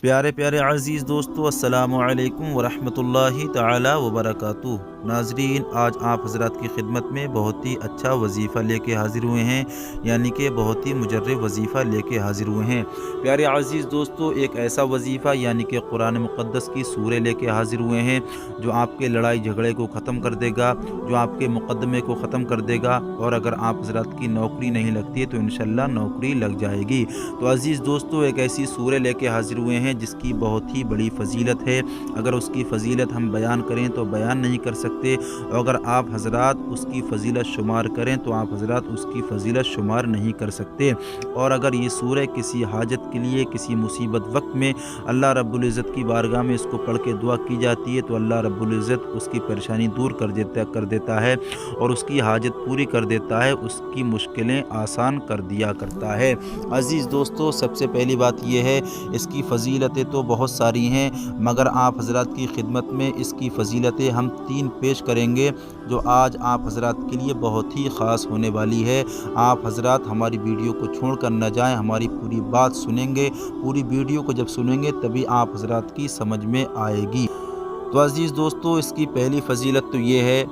پیارے پیارے عزیز دوستو، السلام علیکم ورحمۃ تعالی وبرکاتہ۔ ناظرین، آج آپ حضرات کی خدمت میں بہت ہی اچھا وظیفہ لے کے حاضر ہوئے ہیں، یعنی کہ بہت ہی مجرب وظیفہ لے کے حاضر ہوئے ہیں۔ پیارے عزیز دوستو، ایک ایسا وظیفہ یعنی کہ قرآن مقدس کی سورہ لے کے حاضر ہوئے ہیں جو آپ کے لڑائی جھگڑے کو ختم کر دے گا، جو آپ کے مقدمے کو ختم کر دے گا، اور اگر آپ حضرات کی نوکری نہیں لگتی ہے تو انشاءاللہ نوکری لگ جائے گی۔ تو عزیز دوستو، ایک ایسی سورہ لے کے حاضر ہوئے ہیں جس کی بہت ہی بڑی فضیلت ہے۔ اگر اس کی فضیلت ہم بیان کریں تو بیان نہیں کر سکتے، اور اگر آپ حضرات اس کی فضیلت شمار کریں تو آپ حضرات اس کی فضیلت شمار نہیں کر سکتے۔ اور اگر یہ سورہ کسی حاجت کے لیے، کسی مصیبت وقت میں اللہ رب العزت کی بارگاہ میں اس کو پڑھ کے دعا کی جاتی ہے تو اللہ رب العزت اس کی پریشانی دور کر دیتا ہے اور اس کی حاجت پوری کر دیتا ہے، اس کی مشکلیں آسان کر دیا کرتا ہے۔ عزیز دوستو، سب سے پہلی بات یہ ہے، اس کی فضیلتیں تو بہت ساری ہیں، مگر آپ حضرات کی خدمت میں اس کی فضیلتیں ہم 3 پیش کریں گے جو آج آپ حضرات کے لیے بہت ہی خاص ہونے والی ہے۔ آپ حضرات ہماری ویڈیو کو چھوڑ کر نہ جائیں، ہماری پوری بات سنیں گے، پوری ویڈیو کو جب سنیں گے تبھی آپ حضرات کی سمجھ میں آئے گی۔ تو عزیز دوستو، اس کی پہلی فضیلت تو یہ ہے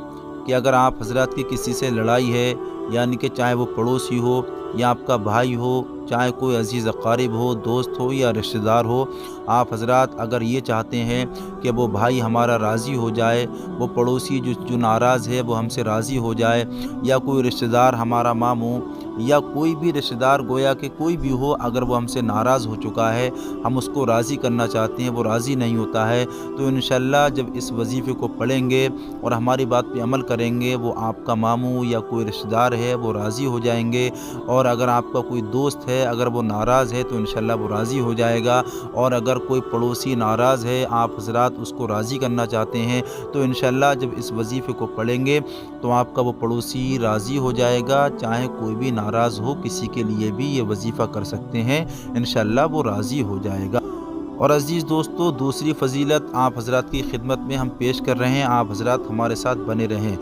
کہ اگر آپ حضرات کی کسی سے لڑائی ہے، یعنی کہ چاہے وہ پڑوسی ہو یا آپ کا بھائی ہو، چاہے کوئی عزیز اقارب ہو، دوست ہو یا رشتہ دار ہو، آپ حضرات اگر یہ چاہتے ہیں کہ وہ بھائی ہمارا راضی ہو جائے، وہ پڑوسی جو ناراض ہے وہ ہم سے راضی ہو جائے، یا کوئی رشتہ دار ہمارا ماموں یا کوئی بھی رشتہ دار گویا کہ کوئی بھی ہو، اگر وہ ہم سے ناراض ہو چکا ہے، ہم اس کو راضی کرنا چاہتے ہیں، وہ راضی نہیں ہوتا ہے، تو انشاءاللہ جب اس وظیفے کو پڑھیں گے اور ہماری بات پہ عمل کریں گے، وہ آپ کا ماموں یا کوئی رشتہ دار ہے وہ راضی ہو جائیں گے، اور اگر آپ کا کوئی دوست ہے اگر وہ ناراض ہے تو انشاءاللہ وہ راضی ہو جائے گا، اور اگر کوئی پڑوسی ناراض ہے، آپ حضرات اس کو راضی کرنا چاہتے ہیں تو انشاءاللہ جب اس وظیفے کو پڑھیں گے تو آپ کا وہ پڑوسی راضی ہو جائے گا، چاہے کوئی بھی ناراض ہو، کسی کے لیے بھی یہ وظیفہ کر سکتے ہیں، انشاءاللہ وہ راضی ہو جائے گا۔ اور عزیز دوستو، دوسری فضیلت آپ حضرات کی خدمت میں ہم پیش کر رہے ہیں، آپ حضرات ہمارے ساتھ بنے رہیں۔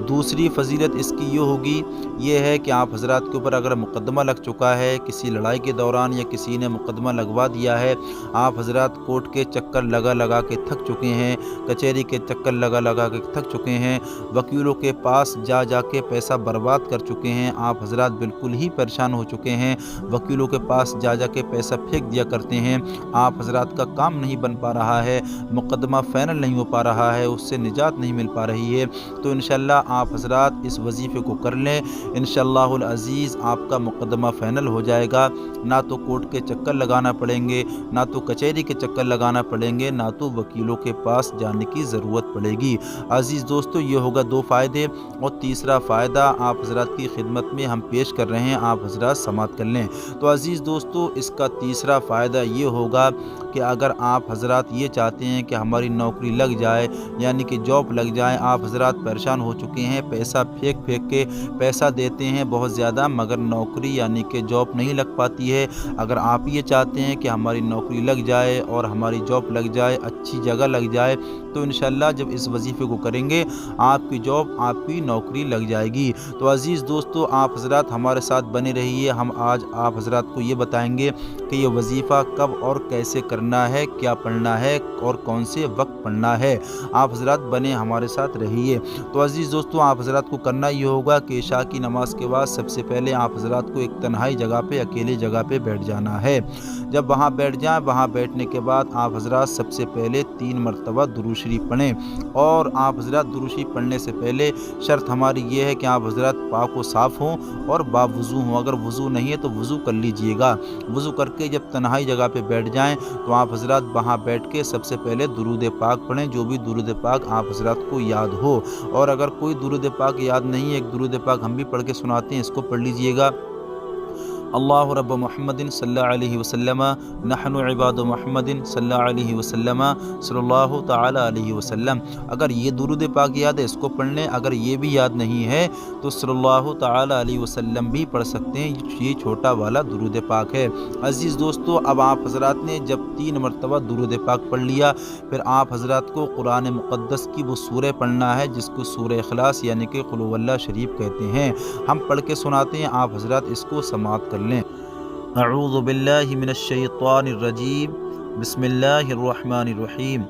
دوسری فضیلت اس کی یہ ہوگی، یہ ہے کہ آپ حضرات کے اوپر اگر مقدمہ لگ چکا ہے کسی لڑائی کے دوران، یا کسی نے مقدمہ لگوا دیا ہے، آپ حضرات کورٹ کے چکر لگا کے تھک چکے ہیں، کچہری کے چکر لگا کے تھک چکے ہیں، وکیلوں کے پاس جا کے پیسہ برباد کر چکے ہیں، آپ حضرات بالکل ہی پریشان ہو چکے ہیں، وکیلوں کے پاس جا کے پیسہ پھینک دیا کرتے ہیں، آپ حضرات کا کام نہیں بن پا رہا ہے، مقدمہ فائنل نہیں ہو پا رہا ہے، اس سے نجات نہیں مل پا رہی ہے، تو انشاءاللہ آپ حضرات اس وظیفے کو کر لیں، انشاءاللہ العزیز آپ کا مقدمہ فائنل ہو جائے گا، نہ تو کورٹ کے چکر لگانا پڑیں گے، نہ تو کچہری کے چکر لگانا پڑیں گے، نہ تو وکیلوں کے پاس جانے کی ضرورت پڑے گی۔ عزیز دوستو، یہ ہوگا 2 فائدے، اور تیسرا فائدہ آپ حضرات کی خدمت میں ہم پیش کر رہے ہیں، آپ حضرات سماعت کر لیں۔ تو عزیز دوستو، اس کا تیسرا فائدہ یہ ہوگا کہ اگر آپ حضرات یہ چاہتے ہیں کہ ہماری نوکری لگ جائے، یعنی کہ جاب لگ جائے، آپ حضرات پریشان ہو چکے ہیں، پیسہ پھینک کے پیسہ دیتے ہیں بہت زیادہ، مگر نوکری یعنی کہ جاب نہیں لگ پاتی ہے، اگر آپ یہ چاہتے ہیں کہ ہماری نوکری لگ جائے اور ہماری جاب لگ جائے، اچھی جگہ لگ جائے، تو انشاءاللہ جب اس وظیفے کو کریں گے آپ کی جاب، آپ کی نوکری لگ جائے گی۔ تو عزیز دوستو، آپ حضرات ہمارے ساتھ بنے رہیے، ہم آج آپ حضرات کو یہ بتائیں گے کہ یہ وظیفہ کب اور کیسے کرنا ہے، کیا پڑھنا ہے اور کون سے وقت پڑھنا ہے، آپ حضرات بنے ہمارے ساتھ رہیے۔ تو عزیز دوستو، آپ حضرات کو کرنا یہ ہوگا کہ عشاء کی نماز کے بعد سب سے پہلے آپ حضرات کو ایک تنہائی جگہ پہ، اکیلی جگہ پہ بیٹھ جانا ہے۔ جب وہاں بیٹھ جائیں، وہاں بیٹھنے کے بعد آپ حضرات سب سے پہلے 3 مرتبہ درود شریف پڑھیں، اور آپ حضرات درود شریف پڑھنے سے پہلے شرط ہماری یہ ہے کہ آپ حضرات پاک و صاف ہوں اور باوضو ہوں، اگر وضو نہیں ہے تو وضو کر لیجئے گا۔ وضو کر کے جب تنہائی جگہ پہ بیٹھ جائیں تو آپ حضرات وہاں بیٹھ کے سب سے پہلے درود پاک پڑھیں، جو بھی درود پاک آپ حضرات کو یاد ہو، اور اگر کوئی درود پاک یاد نہیں ہے، ایک درود پاک ہم بھی پڑھ کے سناتے ہیں، اس کو پڑھ لیجئے گا۔ اللہ رب محمد صلی اللہ علیہ وسلم، نحن عباد محمد صلی اللہ علیہ وسلم، صلی اللہ تعالی علیہ وسلم۔ اگر یہ درود پاک یاد ہے اس کو پڑھ لیں، اگر یہ بھی یاد نہیں ہے تو صلی اللہ تعالی علیہ وسلم بھی پڑھ سکتے ہیں، یہ چھوٹا والا درود پاک ہے۔ عزیز دوستو، اب آپ حضرات نے جب 3 مرتبہ درود پاک پڑھ لیا، پھر آپ حضرات کو قرآن مقدس کی وہ سورہ پڑھنا ہے جس کو سورہ اخلاص یعنی کہ قل هو اللہ شریف کہتے ہیں، ہم پڑھ کے سناتے ہیں، آپ حضرات اس کو سماعت کر لیں۔ اعوذ باللہ من الشیطان الرجیم، बिस्मिल्लाहिर्रहमानिर्रहीम।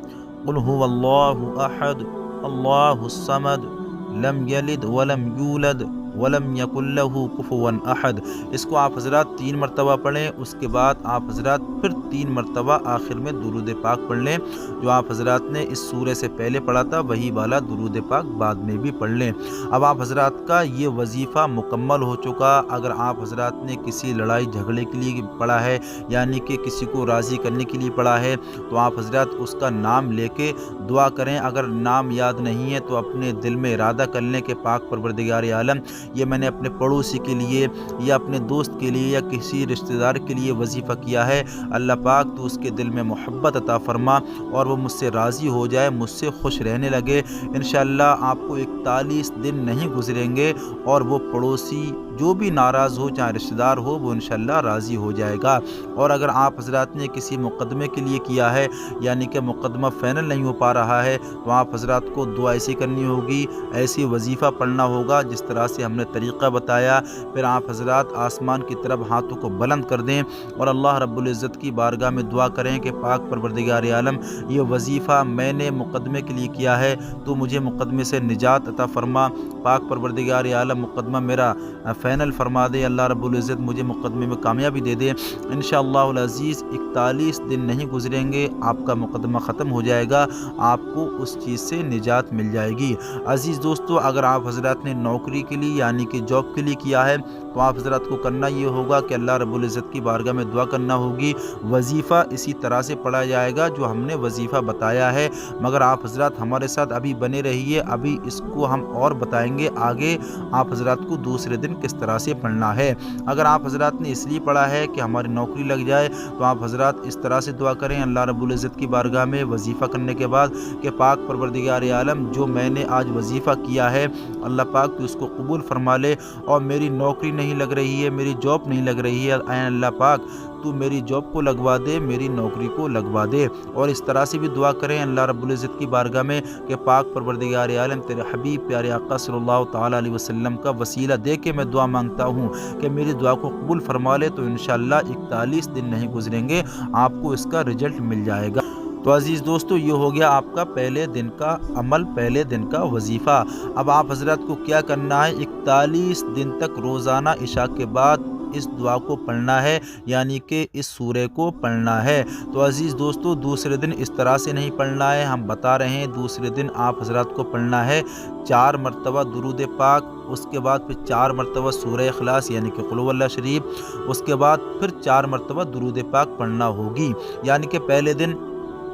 क़ुल हुवल्लाहु अहद, अल्लाहुस समद, लम यलिद वलम यूलद वलम यकुल लहू कुफुवन अहद। इसको आप हज़रात 3 मरतबा पढ़ें। उसके बाद आप हज़रात फिर 3 मरतबा आखिर में दुरूद पाक पढ़ लें। जो आप हज़रात ने इस सूरे से पहले पढ़ा था वही वाला दुरूद पाक बाद में भी पढ़ लें। अब आप हज़रात का ये वजीफ़ा मुकम्मल हो चुका। अगर आप हज़रात ने किसी लड़ाई झगड़े के लिए पढ़ा है, यानी कि किसी को राज़ी करने के लिए पढ़ा है, तो आप हज़रात उसका नाम लेके दुआ करें। अगर नाम याद नहीं है तो अपने दिल में इरादा कर लें कि पाक परवरदिगार आलम, ये मैंने अपने पड़ोसी के लिए या अपने दोस्त के लिए या किसी रिश्तेदार के लिए वजीफ़ा किया है। अल्लाह पाक तो उसके दिल में मोहब्बत अता फरमा और वो मुझसे राज़ी हो जाए, मुझसे खुश रहने लगे। इंशाअल्लाह आपको 41 दिन नहीं गुजरेंगे और वो पड़ोसी जो भी नाराज़ हो, चाहे रिश्तेदार हो, वो इंशाअल्लाह राज़ी हो जाएगा। और अगर आप हज़रात ने किसी मुक़दमे के लिए किया है, यानी कि मुक़दमा फ़ाइनल नहीं हो पा रहा है, तो आप हज़रात को दुआ ऐसी करनी होगी, ऐसी वजीफ़ा पढ़ना होगा जिस तरह से हमने तरीक़ा बताया। फिर आप हज़रात आसमान की तरफ हाथों को बुलंद कर दें और अल्लाह रब्बुल इज़्ज़त की बारगाह में दुआ करें कि पाक परवरदिगार आलम, ये वजीफ़ा मैंने मुक़दमे के लिए किया है, तो मुझे मुक़दमे से निजात अता फ़रमा। पाक परवरदिगार आलम मुक़दमा मेरा फ़ाइनल फ़रमा दे। अल्लाह रब्बुल इज़्ज़त मुझे मुक़दमे में कामयाबी दे दे। इंशाअल्लाहुल अज़ीज़ 41 दिन नहीं गुजरेंगे, आपका मुक़दमा ख़त्म हो जाएगा, आपको उस चीज़ से निजात मिल जाएगी। अज़ीज़ दोस्तों, अगर आप हज़रात ने नौकरी के लिए यानी कि जॉब के लिए किया है, तो आप हज़रात को करना ये होगा कि अल्लाह रब्बुल इज़्ज़त की बारगाह में दुआ करना होगी। वजीफ़ा इसी तरह से पढ़ा जाएगा जो हमने वजीफ़ा बताया है, मगर आप हज़रात हमारे साथ अभी बने रहिए, अभी इसको हम और बताएंगे आगे आप हज़रात को दूसरे दिन किस तरह से पढ़ना है। अगर आप हज़रात ने इसलिए पढ़ा है कि हमारी नौकरी लग जाए, तो आप हज़रात इस तरह से दुआ करें अल्लाह रब्बुल इज़्ज़त की बारगाह में वजीफ़ा करने के बाद कि पाक परवरदिगार आलम, जो मैंने आज वजीफ़ा किया है, अल्लाह पाक तो उसको कबूल फरमा ले। और मेरी नौकरी नहीं लग रही है, मेरी जॉब नहीं लग रही है, ऐ अल्लाह पाक तू मेरी जॉब को लगवा दे, मेरी नौकरी को लगवा दे। और इस तरह से भी दुआ करें अल्लाह रब्बुल इज़्ज़त की बारगाह में कि पाक परवरदिगार आलम, तेरे हबीब प्यारे आका सल्लल्लाहु ताला अलैहि वसल्लम का वसीला दे के मैं दुआ मांगता हूँ कि मेरी दुआ को कबूल फरमा ले। तो इंशाअल्लाह 41 दिन नहीं गुजरेंगे, आपको इसका रिजल्ट मिल जाएगा। तो अज़ीज़ दोस्तों, ये हो गया आपका पहले दिन का अमल, पहले दिन का वजीफ़ा। अब आप हज़रत को क्या करना है, 41 दिन तक रोज़ाना इशा के बाद इस दुआ को पढ़ना है, यानी कि इस सूरे को पढ़ना है। तो अज़ीज़ दोस्तों, दूसरे दिन इस तरह से नहीं पढ़ना है, हम बता रहे हैं। दूसरे दिन आप हज़रत को पढ़ना है 4 मरतबा दुरूद पाक, उसके बाद फिर 4 मरतबा सूरह इखलास यानी कि कुल हुवल्लाह शरीफ, उसके बाद फिर 4 मरतबा दुरूद पाक पढ़ना होगी। यानी कि पहले दिन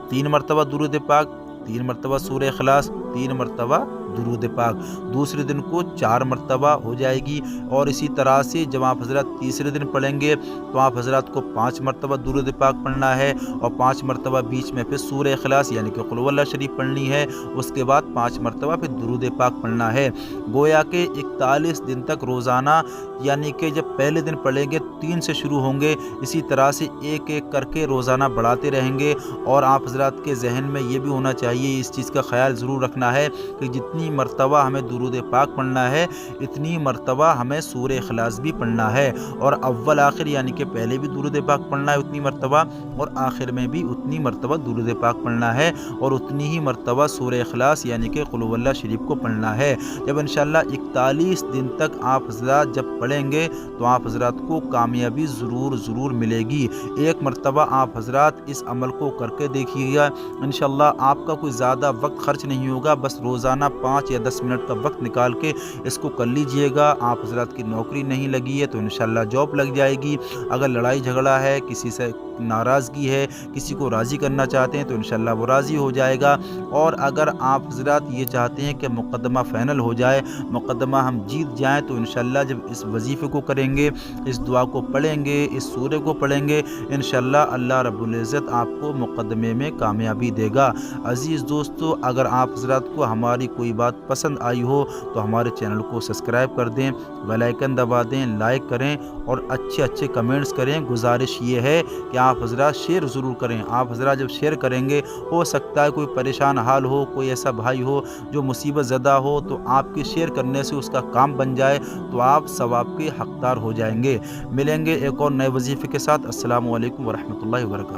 3 मरतबा दुरूद पाक, 3 मरतबा सूरह इखलास, 3 मरतबा दुरूद पाक। दूसरे दिन को 4 मरतबा हो जाएगी। और इसी तरह से जब आप हज़रत तीसरे दिन पढ़ेंगे तो आप हज़रत को 5 मरतबा दुरूद पाक पढ़ना है और 5 मरतबा बीच में फिर सूरह इखलास यानी कि कुल हुवल्लाह शरीफ पढ़नी है। उसके बाद 5 मरतबा फिर दुरूद पाक पढ़ना है। गोया के 41 दिन तक रोज़ाना, यानी कि जब पहले दिन पढ़ेंगे 3 से शुरू होंगे, इसी तरह से एक एक करके रोज़ाना बढ़ाते रहेंगे। और आप हज़रत के जहन में ये भी होना चाहिए, इस चीज़ का ख्याल ज़रूर रखना है कि जितनी मरतबा हमें दुरूद पाक पढ़ना है, इतनी मरतबा हमें सूरह इखलास भी पढ़ना है। और अव्वल आखिर यानी कि पहले भी दुरूद पाक पढ़ना है उतनी मरतबा, और आखिर में भी उतनी मरतबा दुरूद पाक पढ़ना है, और उतनी ही मरतबा सूरह इखलास यानी कि कुल हुवल्लाह शरीफ को पढ़ना है। जब इंशाअल्लाह 41 दिन तक आप हज़रात जब पढ़ेंगे तो आप हज़रात को कामयाबी ज़रूर मिलेगी। एक मरतबा आप हज़रात इस अमल को करके देखिएगा, इंशाअल्लाह आपका कोई ज़्यादा वक्त खर्च नहीं होगा। बस रोज़ाना 5 या 10 मिनट का वक्त निकाल के इसको कर लीजिएगा। आप हज़रात की नौकरी नहीं लगी है तो इंशाअल्लाह जॉब लग जाएगी। अगर लड़ाई झगड़ा है, किसी से नाराज़गी है, किसी को राज़ी करना चाहते हैं तो इंशाअल्लाह वो राज़ी हो जाएगा। और अगर आप हज़रात ये चाहते हैं कि मुक़दमा फ़ाइनल हो जाए, मुक़दमा हम जीत जाएं, तो इंशाअल्लाह जब इस वजीफ़े को करेंगे, इस दुआ को पढ़ेंगे, इस सूरे को पढ़ेंगे, इंशाअल्लाह अल्लाह रब्बुल इज़्ज़त आपको मुक़दमे में कामयाबी देगा। अज़ीज़ दोस्तों, अगर आप हज़रात को हमारी कोई बात पसंद आई हो तो हमारे चैनल को सब्सक्राइब कर दें, बेल आइकन दबा दें, लाइक करें और अच्छे कमेंट्स करें। गुजारिश ये है कि आप हज़रात शेयर ज़रूर करें। आप हज़रात जब शेयर करेंगे, हो सकता है कोई परेशान हाल हो, कोई ऐसा भाई हो जो मुसीबत ज़दा हो, तो आपके शेयर करने से उसका काम बन जाए तो आप सवाब के हक़दार हो जाएंगे। मिलेंगे एक और नए वजीफ़े के साथ। अस्सलामु अलैकुम वरहमतुल्लाहि वबरकातुहू।